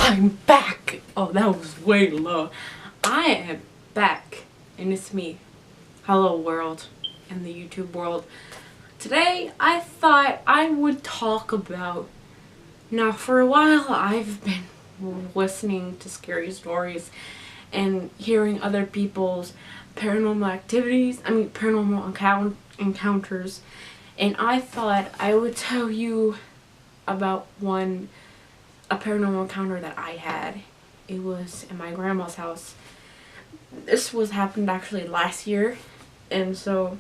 I'm back! Oh, that was way low. I am back, and it's me. Hello, world, and the YouTube world. Today, I thought I would talk about... Now, for a while, I've been listening to scary stories and hearing other people's paranormal encounters, and I thought I would tell you about a paranormal encounter that I had. It was in my grandma's house. This happened actually last year, and so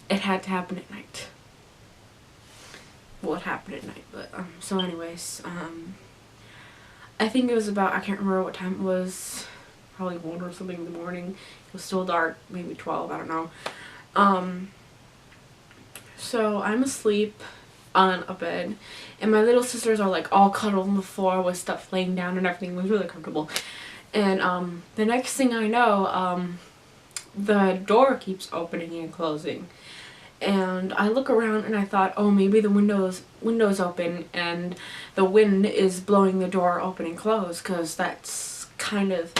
it had to happen at night. Well, it happened at night, but so anyways, I think it was about, I can't remember what time it was, probably 1 or something in the morning. It was still dark, maybe 12, I don't know. So I'm asleep on a bed, and my little sisters are like all cuddled on the floor with stuff laying down and everything. It was really comfortable. And the next thing I know, the door keeps opening and closing, and I look around and I thought, oh, maybe the window's open and the wind is blowing the door open and close, because that's kind of,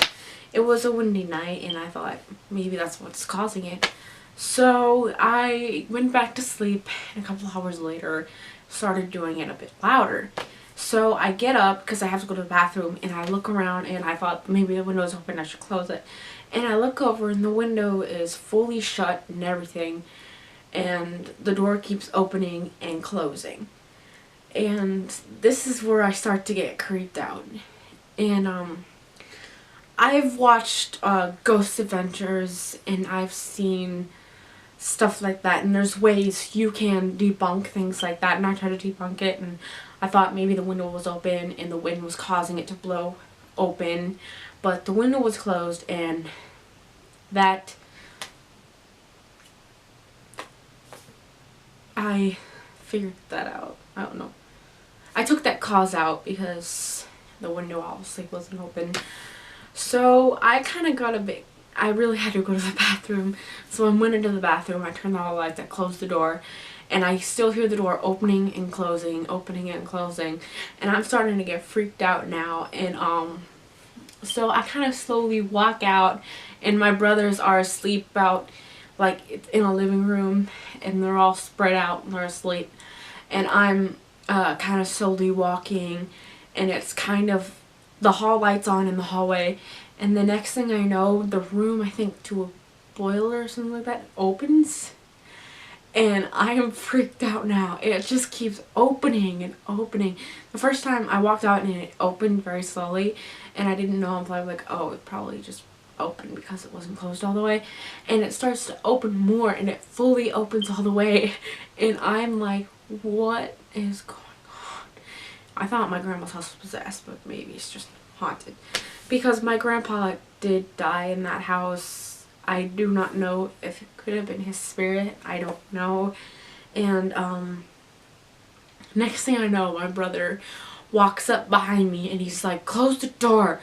it was a windy night, and I thought maybe that's what's causing it. So I went back to sleep, and a couple hours later started doing it a bit louder. So I get up because I have to go to the bathroom, and I look around, and I thought maybe the window is open, I should close it. And I look over, and the window is fully shut and everything, and the door keeps opening and closing. And this is where I start to get creeped out. And I've watched Ghost Adventures, and I've seen stuff like that, and there's ways you can debunk things like that, and I tried to debunk it, and I thought maybe the window was open and the wind was causing it to blow open, but the window was closed, and that I figured that out. I don't know. I took that cause out because the window obviously wasn't open. So I kind of got a bit, I really had to go to the bathroom. So I went into the bathroom, I turned on all the lights, I closed the door, and I still hear the door opening and closing, and I'm starting to get freaked out now. And so I kind of slowly walk out, and my brothers are asleep out like in a living room, and they're all spread out and they're asleep, and I'm kind of slowly walking, and it's kind of, the hall lights on in the hallway, and the next thing I know, the room, I think to a boiler or something like that, opens, and I am freaked out now. It just keeps opening and opening. The first time I walked out and it opened very slowly, and I didn't know until I was like, oh, it probably just opened because it wasn't closed all the way, and it starts to open more, and it fully opens all the way, and I'm like, what is going on? I thought my grandma's house was possessed, but maybe it's just haunted, because my grandpa did die in that house. I do not know if it could have been his spirit. I don't know. And next thing I know, my brother walks up behind me, and he's like, close the door.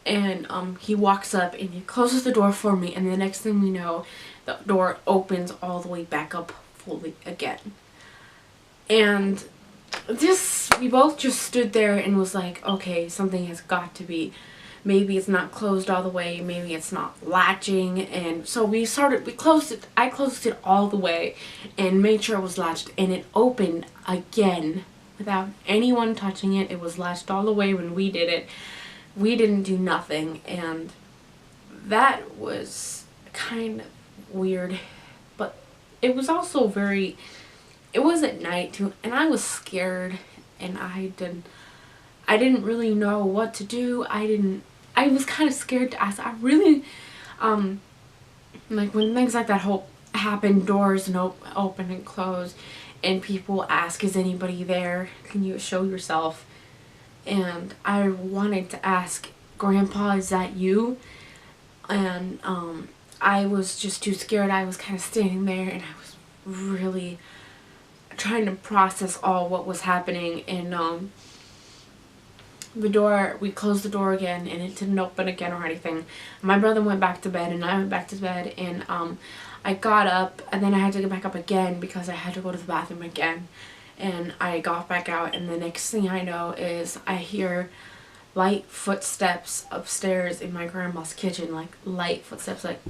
And he walks up and he closes the door for me, and the next thing we know, the door opens all the way back up fully again. And we both just stood there and was like, okay, something has got to be. Maybe it's not closed all the way, maybe it's not latching. And so I closed it all the way and made sure it was latched, and it opened again without anyone touching it. It was latched all the way when we did it. We didn't do nothing, and that was kind of weird, but it was also it was at night too, and I was scared, and I didn't really know what to do. I was kind of scared to ask. I really, like when things like that happen, doors and open and close, and people ask, is anybody there? Can you show yourself? And I wanted to ask, Grandpa, is that you? And I was just too scared. I was kind of standing there, and I was really trying to process all what was happening. And we closed the door again, and it didn't open again or anything. My brother went back to bed, and I went back to bed, and I got up, and then I had to get back up again because I had to go to the bathroom again. And I got back out, and the next thing I know is I hear light footsteps upstairs in my grandma's kitchen, like light footsteps, like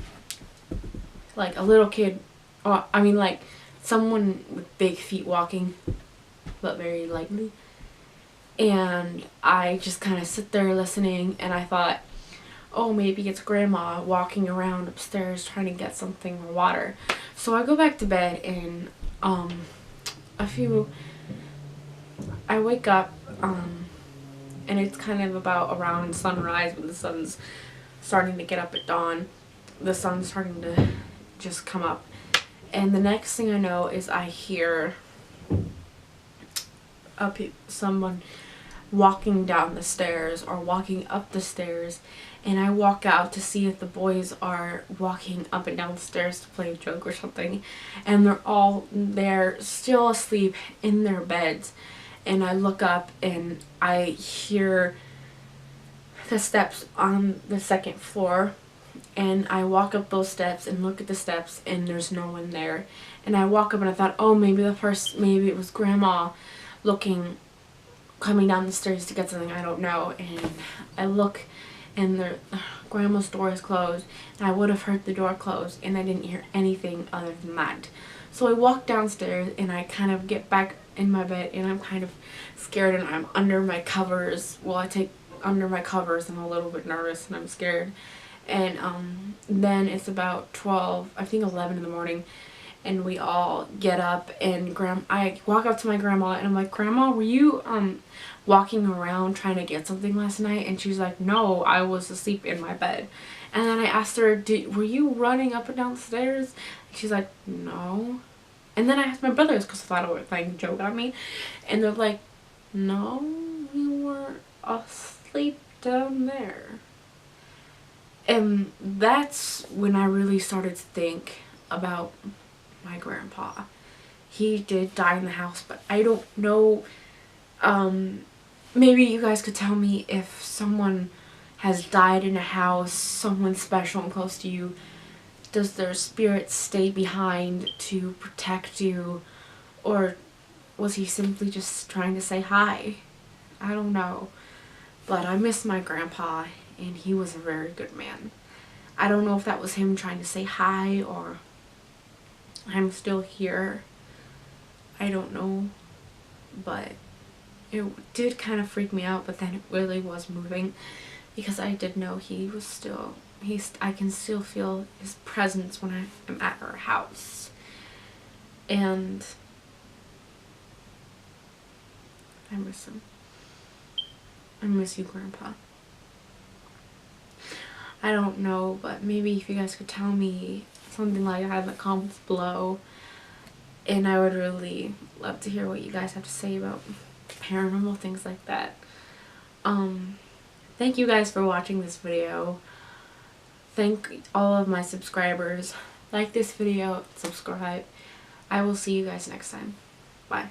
a little kid, or I mean like someone with big feet walking, but very lightly. And I just kind of sit there listening, and I thought, oh, maybe it's grandma walking around upstairs trying to get something or water. So I go back to bed, and I wake up, and it's kind of about around sunrise when the sun's starting to get up at dawn. The sun's starting to just come up. And the next thing I know is I hear someone walking down the stairs or walking up the stairs, and I walk out to see if the boys are walking up and down the stairs to play a joke or something, and they're all there still asleep in their beds. And I look up and I hear the steps on the second floor, and I walk up those steps and look at the steps, and there's no one there. And I walk up and I thought, oh, maybe it was grandma coming down the stairs to get something, I don't know. And I look, and grandma's door is closed, and I would have heard the door close, and I didn't hear anything other than that. So I walk downstairs, and I kind of get back in my bed, and I'm kind of scared, and I'm under my covers. Well, I take under my covers, and I'm a little bit nervous, and I'm scared. And then it's about 12, I think 11 in the morning, and we all get up, and I walk up to my grandma, and I'm like, Grandma, were you walking around trying to get something last night? And she's like, no, I was asleep in my bed. And then I asked her, were you running up and down the stairs? And she's like, no. And then I asked my brothers, because I thought it was playing a joke on me, and they're like, no, we were asleep down there. And that's when I really started to think about my grandpa. He did die in the house, but I don't know, maybe you guys could tell me if someone has died in a house, someone special and close to you, does their spirit stay behind to protect you, or was he simply just trying to say hi? I don't know, but I miss my grandpa, and he was a very good man. I don't know if that was him trying to say hi, or I'm still here. I don't know, but it did kind of freak me out, but then it really was moving, because I did know he was still, I can still feel his presence when I am at our house. And I miss him. I miss you, Grandpa. I don't know, but maybe if you guys could tell me something like that in the comments below, and I would really love to hear what you guys have to say about paranormal things like that. Thank you guys for watching this video. Thank all of my subscribers. Like this video, subscribe. I will see you guys next time. Bye.